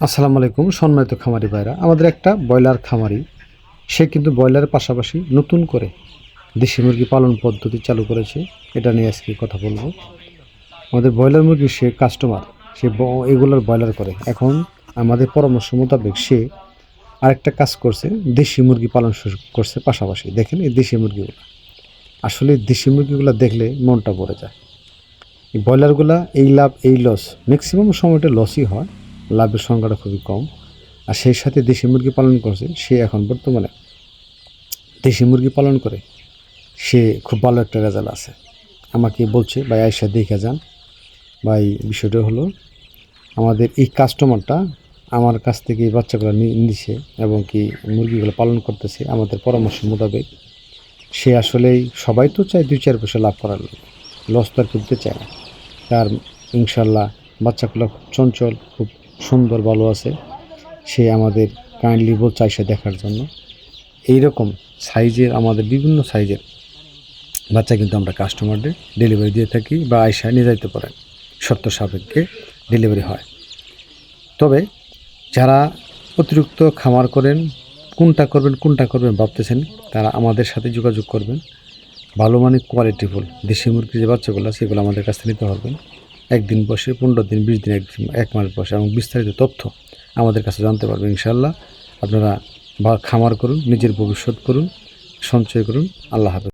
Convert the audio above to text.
আসসালামু আলাইকুম সম্মানিত খামারি ভাইরা, আমাদের একটা ব্রয়লার খামারি, সে কিন্তু ব্রয়লারের পাশাপাশি নতুন করে দেশি মুরগি পালন পদ্ধতি চালু করেছে। এটা নিয়ে আজকে কথা বলবো। আমাদের ব্রয়লার মুরগি সে কাস্টমার, সে এগুলোর ব্রয়লার করে। এখন আমাদের পরামর্শ মোতাবেক সে আরেকটা কাজ করছে, দেশি মুরগি পালন শুরু করছে পাশাপাশি। দেখেন এই দেশি মুরগিগুলো, আসলে দেশি মুরগিগুলো দেখলে মনটা ভরে যায়। এই ব্রয়লারগুলা এই লাভ এই লস, ম্যাক্সিমাম সময়টা লসই হয়, লাভের সংখ্যাটা খুবই কম। আর সেই সাথে দেশি মুরগি পালন করছে, সে এখন বর্তমানে দেশি মুরগি পালন করে সে খুব ভালো একটা রেজাল্ট আছে। আমাকে বলছে, ভাই আয়সা দেখে যান। ভাই বিষয়টা হলো, আমাদের এই কাস্টমারটা আমার কাছ থেকে এই বাচ্চাগুলো নিছে এবং কি মুরগিগুলো পালন করতেছে আমাদের পরামর্শ মোতাবেক। সে আসলেই, সবাই তো চায় 2-4 পয়সা লাভ করার, লস তো আর করতে চায় না। তার ইনশাল্লাহ বাচ্চাগুলো খুব চঞ্চল, খুব সুন্দর, ভালো আছে। সে আমাদের কাইন্ডলি বলছে আইসা দেখার জন্য। এইরকম সাইজের, আমাদের বিভিন্ন সাইজের বাচ্চা কিন্তু আমরা কাস্টমারদের ডেলিভারি দিয়ে থাকি, বা আইসা নিয়ে যাইতে পারেন, শর্ত সাপেক্ষে ডেলিভারি হয়। তবে যারা অতিরিক্ত খামার করেন, কোনটা করবেন ভাবতেছেন, তারা আমাদের সাথে যোগাযোগ করবেন। ভালো মানের কোয়ালিটিফুল দেশি মুরগির যে বাচ্চাগুলো, সেগুলো আমাদের কাছ থেকে নিতে পারবেন। 1 দিন বসে, 15 দিন, 20 দিন, 1 মাস বসে, এবং বিস্তারিত তথ্য আমাদের কাছে জানতে পারবেন ইনশাল্লাহ। আপনারা খামার করুন, নিজের ভবিষ্যৎ করুন, সঞ্চয় করুন। আল্লাহ হাফেজ।